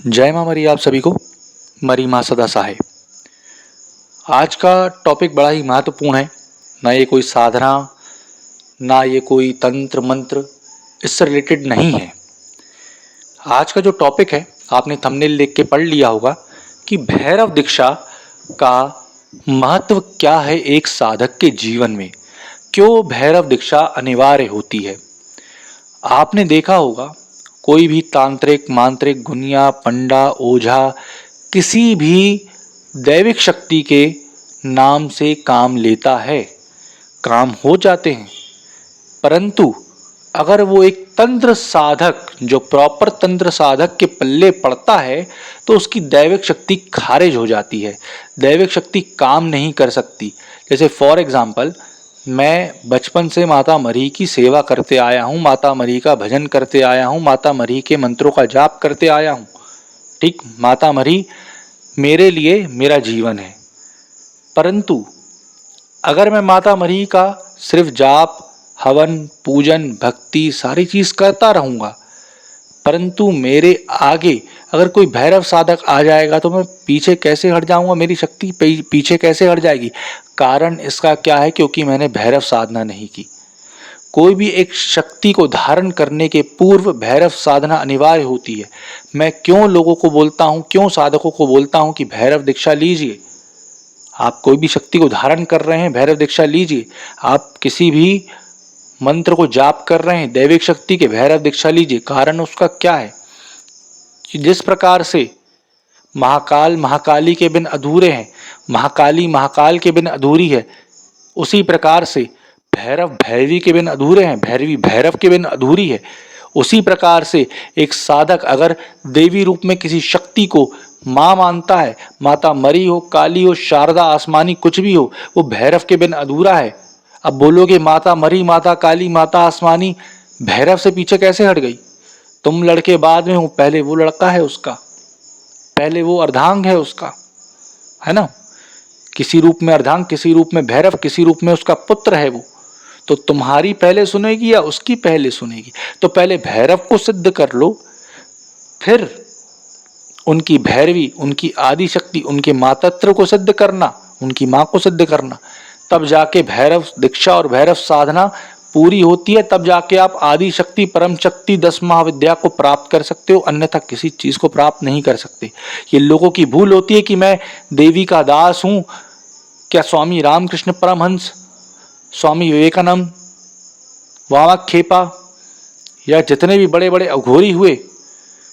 जय माँ मरी आप सभी को। मरी माँ सदा सहाय। आज का टॉपिक बड़ा ही महत्वपूर्ण है। ना ये कोई साधना, ना ये कोई तंत्र मंत्र, इससे रिलेटेड नहीं है। आज का जो टॉपिक है, आपने थंबनेल देख के पढ़ लिया होगा कि भैरव दीक्षा का महत्व क्या है एक साधक के जीवन में, क्यों भैरव दीक्षा अनिवार्य होती है। आपने देखा होगा कोई भी तांत्रिक, मांत्रिक, गुनिया, पंडा, ओझा किसी भी दैविक शक्ति के नाम से काम लेता है, काम हो जाते हैं, परंतु अगर वो एक तंत्र साधक, जो प्रॉपर तंत्र साधक के पल्ले पड़ता है, तो उसकी दैविक शक्ति खारिज हो जाती है, दैविक शक्ति काम नहीं कर सकती। जैसे फॉर एग्जाम्पल, मैं बचपन से माता मरी की सेवा करते आया हूँ, माता मरी का भजन करते आया हूँ, माता मरी के मंत्रों का जाप करते आया हूँ। ठीक, माता मरी मेरे लिए मेरा जीवन है। परंतु अगर मैं माता मरी का सिर्फ जाप, हवन, पूजन, भक्ति सारी चीज करता रहूँगा, परंतु मेरे आगे अगर कोई भैरव साधक आ जाएगा तो मैं पीछे कैसे हट जाऊंगा, मेरी शक्ति पीछे कैसे हट जाएगी। कारण इसका क्या है, क्योंकि मैंने भैरव साधना नहीं की। कोई भी एक शक्ति को धारण करने के पूर्व भैरव साधना अनिवार्य होती है। मैं क्यों लोगों को बोलता हूँ, क्यों साधकों को बोलता हूँ कि भैरव दीक्षा लीजिए। आप कोई भी शक्ति को धारण कर रहे हैं, भैरव दीक्षा लीजिए। आप किसी भी मंत्र को जाप कर रहे हैं, दैविक शक्ति के, भैरव दीक्षा लीजिए। कारण उसका क्या है कि जिस प्रकार से महाकाल महाकाली के बिन अधूरे हैं, महाकाली महाकाल के बिन अधूरी है, उसी प्रकार से भैरव भैरवी के बिन अधूरे हैं, भैरवी भैरव के बिन अधूरी है। उसी प्रकार से एक साधक अगर देवी रूप में किसी शक्ति को माँ मानता है, माता मरी हो, काली हो, शारदा, आसमानी, कुछ भी हो, वो भैरव के बिन अधूरा है। अब बोलोगे माता मरी, माता काली, माता आसमानी भैरव से पीछे कैसे हट गई। तुम लड़के बाद में हो, पहले वो लड़का है उसका, पहले वो अर्धांग है उसका, है ना। किसी रूप में अर्धांग, किसी रूप में भैरव, किसी रूप में उसका पुत्र है वो। तो तुम्हारी पहले सुनेगी या उसकी पहले सुनेगी। तो पहले भैरव को सिद्ध कर लो, फिर उनकी भैरवी, उनकी आदि शक्ति, उनके मातृत्व को सिद्ध करना, उनकी माँ को सिद्ध करना, तब जाके भैरव दीक्षा और भैरव साधना पूरी होती है। तब जाके आप आदि शक्ति, परम शक्ति, 10 महाविद्या को प्राप्त कर सकते हो, अन्यथा किसी चीज को प्राप्त नहीं कर सकते। ये लोगों की भूल होती है कि मैं देवी का दास हूं। क्या स्वामी रामकृष्ण परमहंस, स्वामी विवेकानंद, वामा खेपा या जितने भी बड़े बड़े अघोरी हुए,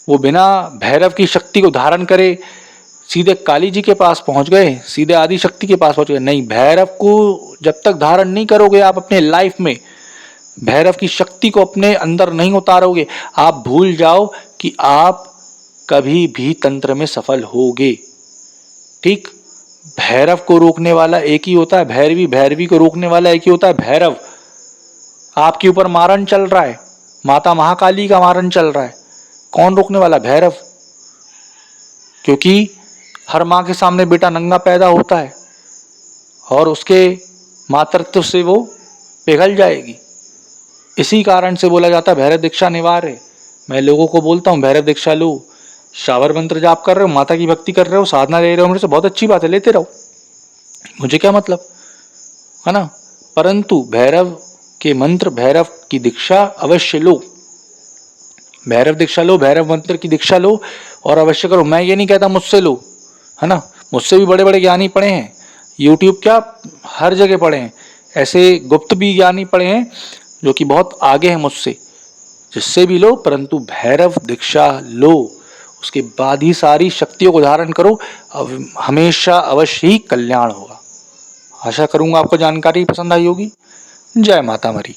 वो बिना भैरव की शक्ति को धारण करे सीधे काली जी के पास पहुंच गए, सीधे आदि शक्ति के पास पहुंच गए। नहीं, भैरव को जब तक धारण नहीं करोगे आप अपने लाइफ में, भैरव की शक्ति को अपने अंदर नहीं उतारोगे, आप भूल जाओ कि आप कभी भी तंत्र में सफल होगे। ठीक, भैरव को रोकने वाला एक ही होता है, भैरवी भैरवी को रोकने वाला एक ही होता है, भैरव। आपके ऊपर मारन चल रहा है, माता महाकाली का मारन चल रहा है, कौन रोकने वाला, भैरव। क्योंकि हर माँ के सामने बेटा नंगा पैदा होता है और उसके मातृत्व से वो पिघल जाएगी। इसी कारण से बोला जाता है भैरव दीक्षा अनिवार्य है। मैं लोगों को बोलता हूँ भैरव दीक्षा लो, शावर मंत्र जाप कर रहे हो, माता की भक्ति कर रहे हो, साधना ले रहे हो, मेरे से बहुत अच्छी बात है, लेते रहो, मुझे क्या मतलब, है ना। परंतु भैरव के मंत्र, भैरव की दीक्षा अवश्य लो, भैरव दीक्षा लो, भैरव मंत्र की दीक्षा लो और अवश्य करो। मैं ये नहीं कहता मुझसे लो, है ना, मुझसे भी बड़े बड़े ज्ञानी पढ़े हैं, यूट्यूब क्या हर जगह पढ़े हैं, ऐसे गुप्त भी ज्ञानी पढ़े हैं जो कि बहुत आगे हैं मुझसे, जिससे भी लो, परंतु भैरव दीक्षा लो, उसके बाद ही सारी शक्तियों को धारण करो, हमेशा अवश्य ही कल्याण होगा। आशा करूंगा आपको जानकारी पसंद आई होगी। जय माता मरी।